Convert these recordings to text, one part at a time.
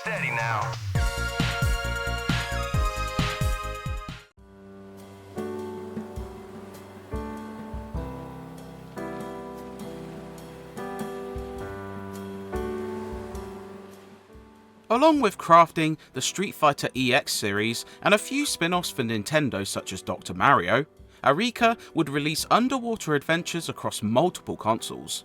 Steady now. Along with crafting the Street Fighter EX series and a few spin-offs for Nintendo such as Dr. Mario, Arika would release underwater adventures across multiple consoles.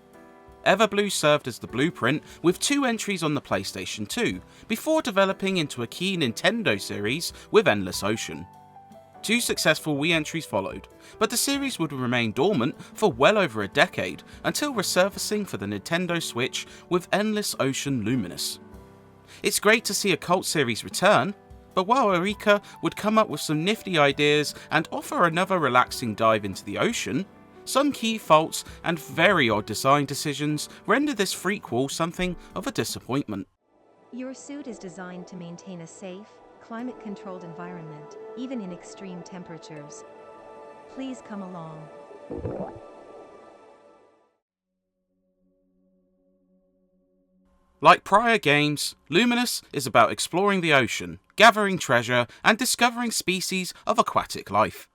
Everblue served as the blueprint with 2 entries on the PlayStation 2, before developing into a key Nintendo series with Endless Ocean. 2 successful Wii entries followed, but the series would remain dormant for well over a decade until resurfacing for the Nintendo Switch with Endless Ocean Luminous. It's great to see a cult series return, but while Arika would come up with some nifty ideas and offer another relaxing dive into the ocean, some key faults and very odd design decisions render this frequel something of a disappointment. Your suit is designed to maintain a safe, climate-controlled environment, even in extreme temperatures. Please come along. Like prior games, Luminous is about exploring the ocean, gathering treasure, and discovering species of aquatic life.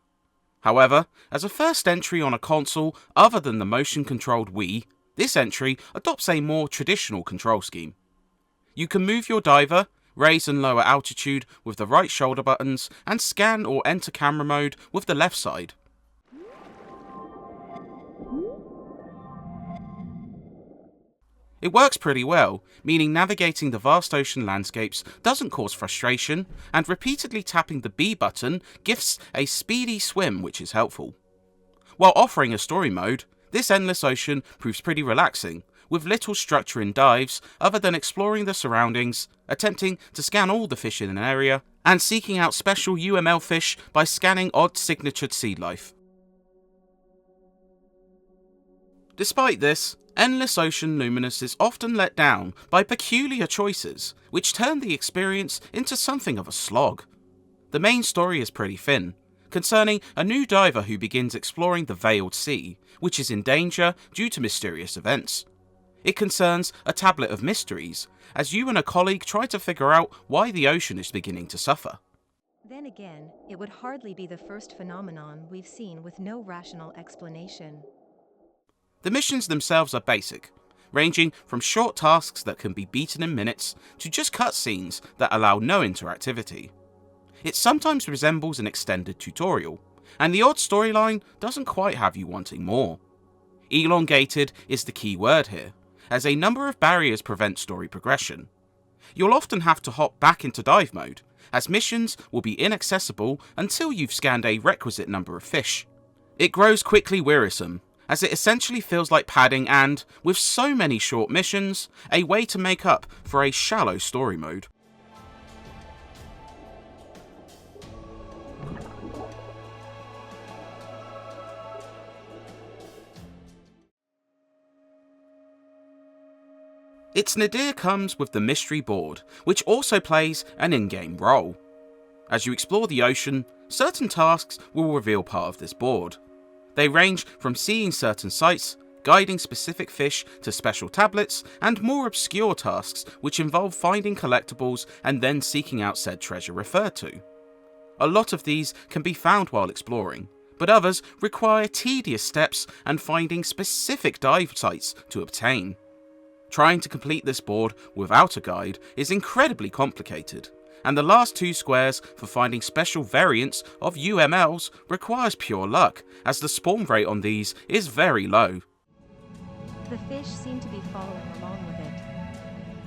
However, as a first entry on a console other than the motion-controlled Wii, this entry adopts a more traditional control scheme. You can move your diver, raise and lower altitude with the right shoulder buttons, and scan or enter camera mode with the left side. It works pretty well, meaning navigating the vast ocean landscapes doesn't cause frustration, and repeatedly tapping the B button gives a speedy swim, which is helpful. While offering a story mode, this Endless Ocean proves pretty relaxing, with little structure in dives other than exploring the surroundings, attempting to scan all the fish in an area, and seeking out special UML fish by scanning odd signatured sea life. Despite this, Endless Ocean Luminous is often let down by peculiar choices, which turn the experience into something of a slog. The main story is pretty thin, concerning a new diver who begins exploring the Veiled Sea, which is in danger due to mysterious events. It concerns a tablet of mysteries, as you and a colleague try to figure out why the ocean is beginning to suffer. Then again, it would hardly be the first phenomenon we've seen with no rational explanation. The missions themselves are basic, ranging from short tasks that can be beaten in minutes to just cutscenes that allow no interactivity. It sometimes resembles an extended tutorial, and the odd storyline doesn't quite have you wanting more. Elongated is the key word here, as a number of barriers prevent story progression. You'll often have to hop back into dive mode, as missions will be inaccessible until you've scanned a requisite number of fish. It grows quickly wearisome, as it essentially feels like padding and, with so many short missions, a way to make up for a shallow story mode. Its nadir comes with the mystery board, which also plays an in-game role. As you explore the ocean, certain tasks will reveal part of this board. They range from seeing certain sights, guiding specific fish to special tablets, and more obscure tasks which involve finding collectibles and then seeking out said treasure referred to. A lot of these can be found while exploring, but others require tedious steps and finding specific dive sites to obtain. Trying to complete this board without a guide is incredibly complicated, and the last 2 squares for finding special variants of UMLs requires pure luck, as the spawn rate on these is very low. The fish seem to be following along with it.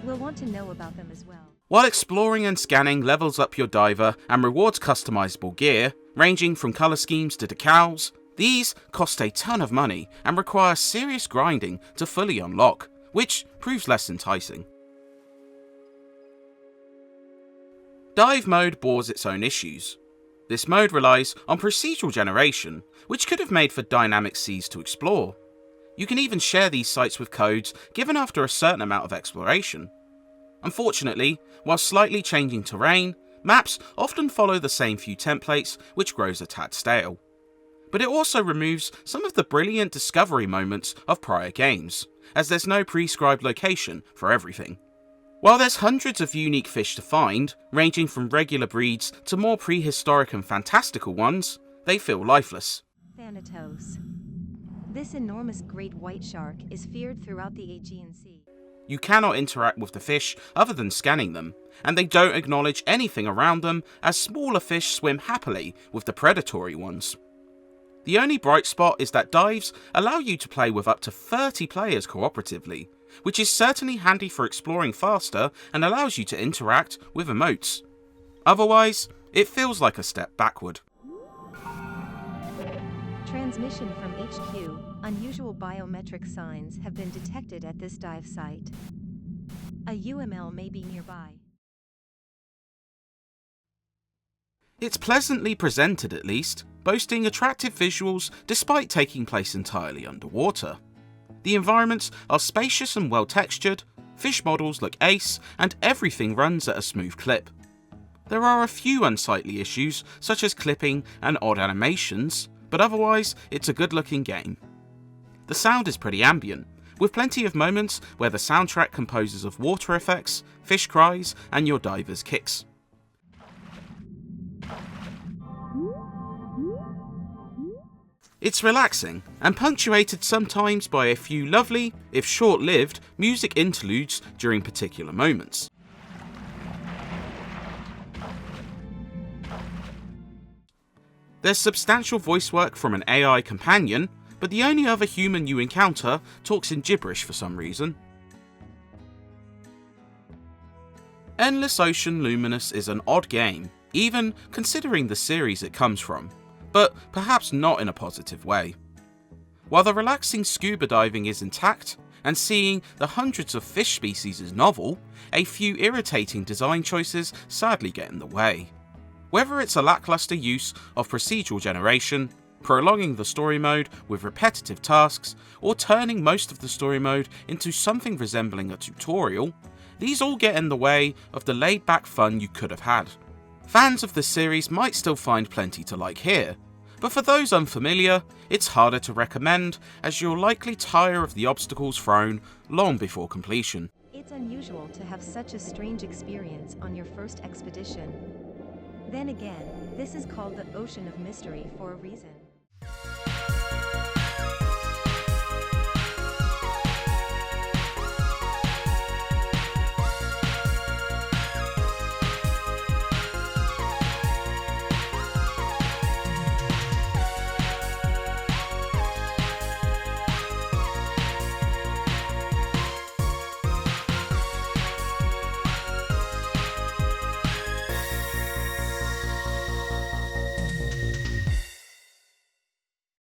We'll want to know about them as well. While exploring and scanning levels up your diver and rewards customizable gear, ranging from colour schemes to decals, these cost a ton of money and require serious grinding to fully unlock, which proves less enticing. Dive mode bores its own issues. This mode relies on procedural generation, which could have made for dynamic seas to explore. You can even share these sites with codes given after a certain amount of exploration. Unfortunately, while slightly changing terrain, maps often follow the same few templates, which grows a tad stale. But it also removes some of the brilliant discovery moments of prior games, as there's no prescribed location for everything. While there's hundreds of unique fish to find, ranging from regular breeds to more prehistoric and fantastical ones, they feel lifeless. Thanatos. This enormous great white shark is feared throughout the Aegean Sea. You cannot interact with the fish other than scanning them, and they don't acknowledge anything around them as smaller fish swim happily with the predatory ones. The only bright spot is that dives allow you to play with up to 30 players cooperatively, which is certainly handy for exploring faster and allows you to interact with emotes. Otherwise, it feels like a step backward. Transmission from HQ. Unusual biometric signs have been detected at this dive site. A UML may be nearby. It's pleasantly presented at least, boasting attractive visuals despite taking place entirely underwater. The environments are spacious and well textured, fish models look ace, and everything runs at a smooth clip. There are a few unsightly issues, such as clipping and odd animations, but otherwise it's a good looking game. The sound is pretty ambient, with plenty of moments where the soundtrack composes of water effects, fish cries, and your diver's kicks. It's relaxing, and punctuated sometimes by a few lovely, if short-lived, music interludes during particular moments. There's substantial voice work from an AI companion, but the only other human you encounter talks in gibberish for some reason. Endless Ocean Luminous is an odd game, even considering the series it comes from, but perhaps not in a positive way. While the relaxing scuba diving is intact, and seeing the hundreds of fish species is novel, a few irritating design choices sadly get in the way. Whether it's a lackluster use of procedural generation, prolonging the story mode with repetitive tasks, or turning most of the story mode into something resembling a tutorial, these all get in the way of the laid-back fun you could have had. Fans of the series might still find plenty to like here, but for those unfamiliar, it's harder to recommend as you'll likely tire of the obstacles thrown long before completion. It's unusual to have such a strange experience on your first expedition. Then again, this is called the Ocean of Mystery for a reason.